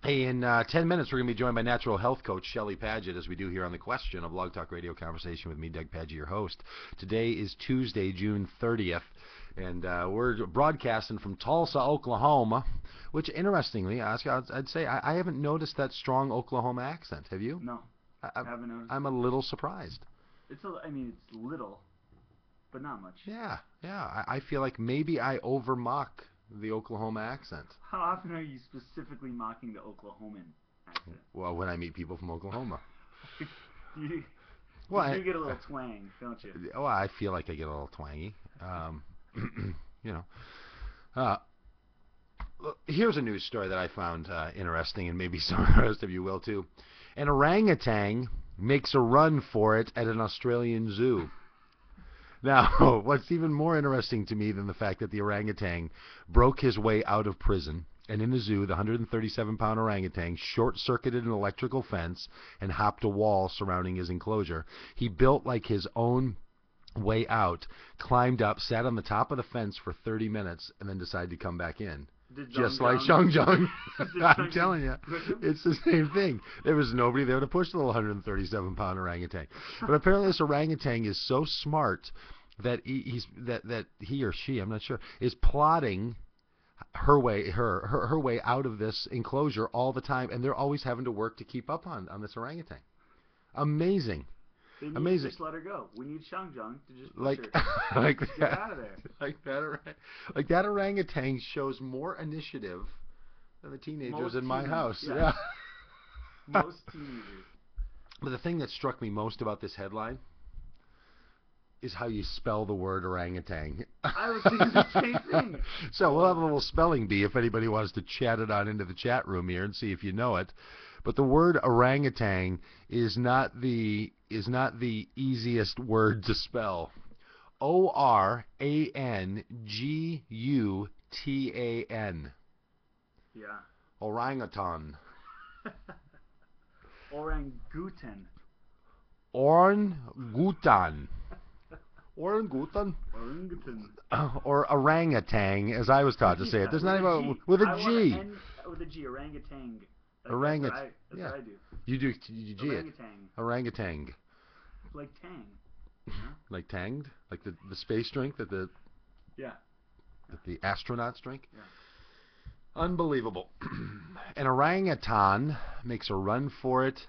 Hey, in 10 minutes, we're going to be joined by natural health coach Shelly Pagitt, as we do here on The Question, a Blog Talk Radio conversation with me, Doug Pagitt, your host. Today is Tuesday, June 30th, and we're broadcasting from Tulsa, Oklahoma, which, interestingly, Oscar, I'd say I haven't noticed that strong Oklahoma accent. Have you? No, I haven't noticed. I'm a little surprised. It's little, but not much. Yeah. I feel like maybe I over-mock the Oklahoma accent. How often are you specifically mocking the Oklahoman accent? Well, when I meet people from Oklahoma. you get a little twang, don't you? Oh, I feel like I get a little twangy. Here's a news story that I found interesting, and maybe some of the rest of you will too. An orangutan makes a run for it at an Australian zoo. Now, what's even more interesting to me than the fact that the orangutan broke his way out of prison, and in the zoo, the 137-pound orangutan short-circuited an electrical fence and hopped a wall surrounding his enclosure. He built like his own way out, climbed up, sat on the top of the fence for 30 minutes, and then decided to come back in. Just like Xiong. I'm telling you, it's the same thing. There was nobody there to push the little 137-pound orangutan. But apparently this orangutan is so smart that he or she, I'm not sure, is plotting her way out of this enclosure all the time, and they're always having to work to keep up on this orangutan. Amazing. They need Amazing. to just let her go. We need Xiong to just push like her. like Get that, out of there. Like that orangutan shows more initiative than the teenagers in my house. Yeah. Most teenagers. But the thing that struck me most about this headline is how you spell the word orangutan. I was thinking the same thing. So we'll have a little spelling bee if anybody wants to chat it on into the chat room here and see if you know it. But the word orangutan is not the easiest word to spell. Orangutan. Yeah. Orangutan. Orangutan. Orangutan. Orangutan. Orangutan. Or orangutan, as I was taught to say it. There's not even with a G. With a G, orangutan. Orangutan. That's what I do. You do G it. Orangutan. Like Tang. Like Tanged? Like the space drink that the astronauts drink? Yeah. Unbelievable. An orangutan makes a run for it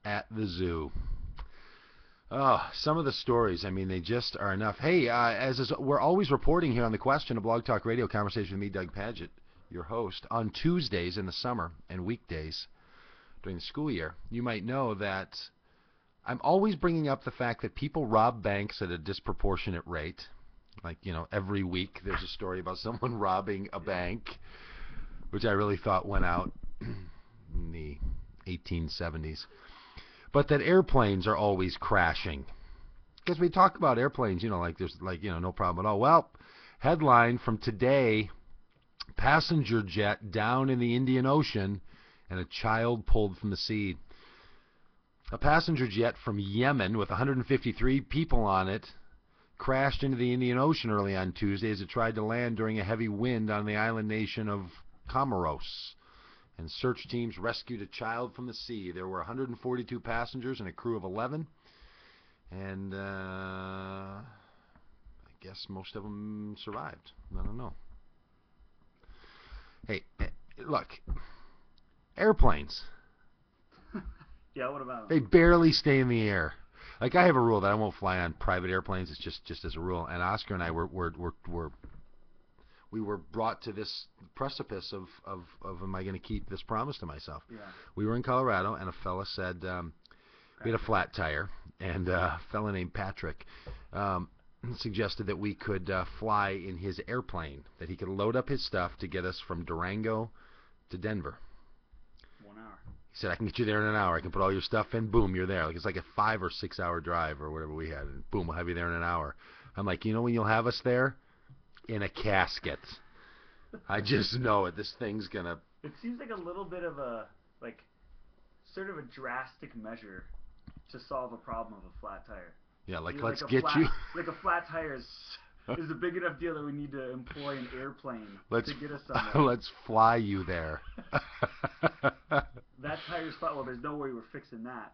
at the zoo. Oh, some of the stories, they just are enough. Hey, we're always reporting here on The Question, a Blog Talk Radio conversation with me, Doug Pagitt, your host, on Tuesdays in the summer and weekdays during the school year. You might know that I'm always bringing up the fact that people rob banks at a disproportionate rate. Like, every week there's a story about someone robbing a bank, which I really thought went out in the 1870s. But that airplanes are always crashing. Because we talk about airplanes, there's no problem at all. Well, headline from today, passenger jet down in the Indian Ocean and a child pulled from the sea. A passenger jet from Yemen with 153 people on it crashed into the Indian Ocean early on Tuesday as it tried to land during a heavy wind on the island nation of Comoros. And search teams rescued a child from the sea. There were 142 passengers and a crew of 11. And I guess most of them survived. I don't know. Hey, look, airplanes. Yeah, what about them? They barely stay in the air. Like, I have a rule that I won't fly on private airplanes. It's just as a rule. And Oscar and I we were brought to this precipice of am I going to keep this promise to myself? Yeah. We were in Colorado, and a fella said we had a flat tire, and a fella named Patrick suggested that we could fly in his airplane, that he could load up his stuff to get us from Durango to Denver. 1 hour. He said, I can get you there in an hour. I can put all your stuff in. Boom, you're there. Like, it's like a 5 or 6 hour drive or whatever we had. And boom, we'll have you there in an hour. I'm like, when you'll have us there? In a casket. I just know it. This thing's going to... It seems like a little bit of a, sort of a drastic measure to solve a problem of a flat tire. Yeah, like, Like let's get you... Like a flat tire is is a big enough deal that we need to employ an airplane Let's to get us somewhere. let's fly you there. That tire spot. Well, there's no way we're fixing that.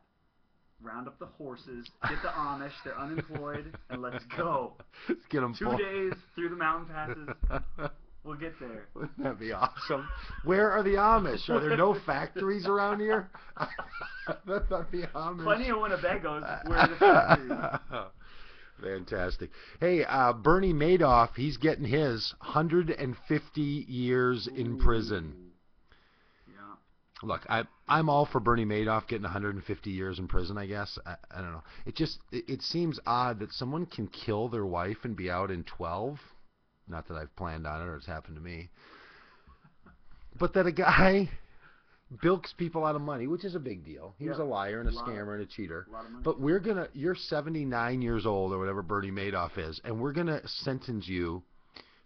Round up the horses, get the Amish, they're unemployed, and let's go. Let's get them 2 days through the mountain passes. We'll get there. Wouldn't that be awesome? Where are the Amish? Are there no factories around here? That's not the Amish. Plenty of Winnebagos. Where are the factories? Fantastic. Hey, Bernie Madoff, he's getting his 150 years in prison. Yeah. Look, I'm all for Bernie Madoff getting 150 years in prison, I guess. I don't know. It seems odd that someone can kill their wife and be out in 12. Not that I've planned on it or it's happened to me. But that a guy bilks people out of money, which is a big deal. He was a liar and a scammer and a cheater. But you're 79 years old or whatever Bernie Madoff is, and we're going to sentence you,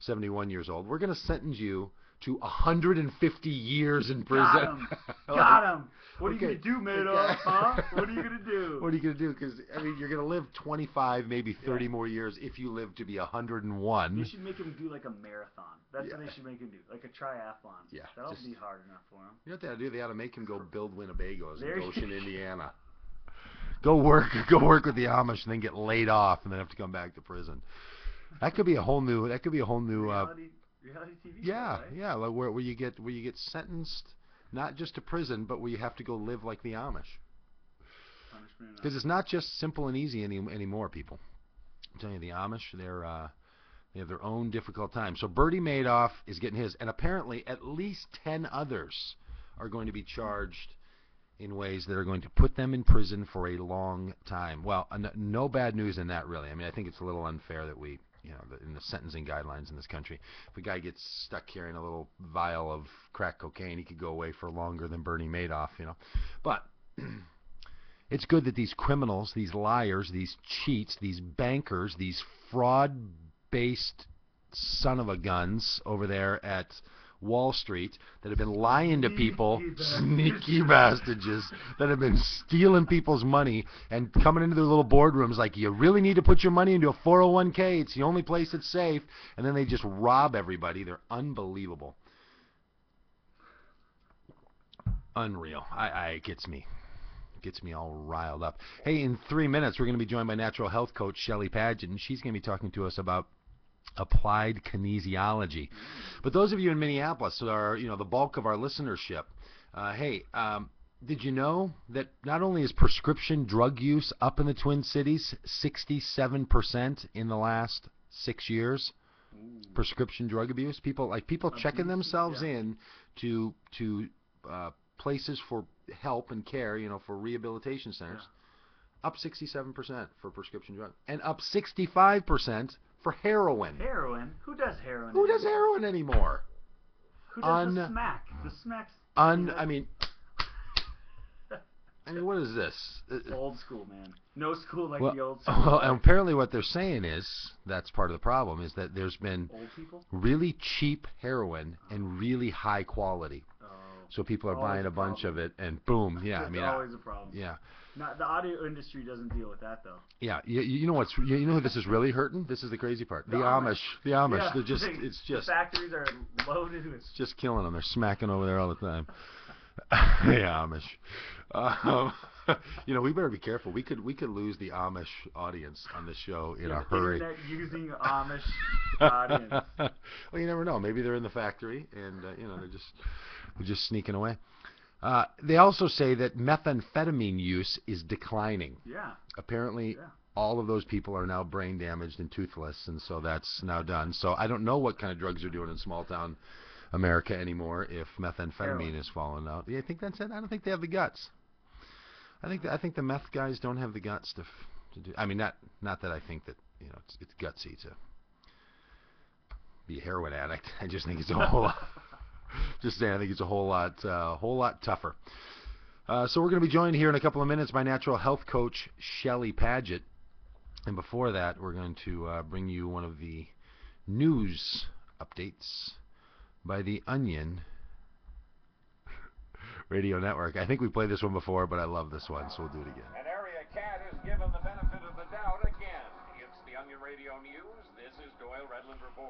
71 years old, we're going to sentence you to 150 years in prison. Got him. Got him. What are you going to do, Madoff? Huh? What are you going to do? What are you going to do? Because, I mean, you're going to live 25, maybe 30 more years if you live to be 101. They should make him do like a marathon. That's what they should make him do. Like a triathlon. Yeah. That'll be hard enough for him. You know what they ought to do? They ought to make him go build Winnebagos in Goshen, Indiana. Go work with the Amish and then get laid off and then have to come back to prison. That could be a whole new reality TV show, right? Yeah, like where you get sentenced not just to prison, but where you have to go live like the Amish. Because it's not just simple and easy anymore, people. I'm telling you, the Amish, they have their own difficult time. So Bernie Madoff is getting his, and apparently at least 10 others are going to be charged in ways that are going to put them in prison for a long time. Well, no bad news in that, really. I mean, I think it's a little unfair that we, in the sentencing guidelines in this country, if a guy gets stuck carrying a little vial of crack cocaine, he could go away for longer than Bernie Madoff, But it's good that these criminals, these liars, these cheats, these bankers, these fraud-based son-of-a-guns over there at Wall Street that have been lying to people, sneaky bastards, that have been stealing people's money and coming into their little boardrooms like, you really need to put your money into a 401k. It's the only place that's safe. And then they just rob everybody. They're unbelievable. Unreal. It gets me all riled up. Hey, in 3 minutes, we're going to be joined by natural health coach Shelly Pagitt, and she's going to be talking to us about applied kinesiology. But those of you in Minneapolis that are, the bulk of our listenership, did you know that not only is prescription drug use up in the Twin Cities 67% in the last 6 years? Prescription drug abuse, people checking themselves in to places for help and care, for rehabilitation centers, up 67% for prescription drugs, and up 65% for heroin. Heroin? Who does heroin? Who does heroin anymore? Who does the smack? The smack's... I mean, what is this? Old school, man. No school like the old school. Well, and apparently what they're saying is, that's part of the problem, is that there's been old people? Really cheap heroin and really high quality. So people are buying a bunch of it, and boom, It's always a problem. Yeah. The audio industry doesn't deal with that, though. Yeah, you know who this is really hurting? This is the crazy part. The Amish. Yeah, The factories are loaded with... It's just killing them. They're smacking over there all the time. Yeah, Amish. We better be careful. We could lose the Amish audience on this show in a hurry. Internet using Amish audience. Well, you never know. Maybe they're in the factory and they're just sneaking away. They also say that methamphetamine use is declining. Yeah. Apparently, all of those people are now brain damaged and toothless, and so that's now done. So I don't know what kind of drugs they're doing in small town America anymore if methamphetamine is falling out. Yeah, I think that's it. I don't think they have the guts. I think the meth guys don't have the guts to do. I mean, not that I think that it's gutsy to be a heroin addict. I just think it's a whole lot. Just saying, I think it's a whole lot tougher. So we're going to be joined here in a couple of minutes by natural health coach Shelly Pagitt, and before that, we're going to bring you one of the news updates by the Onion Radio Network. I think we played this one before, but I love this one, so we'll do it again. An area cat is given the benefit of the doubt again. It's the Onion Radio News. This is Dwayne. Redland reported.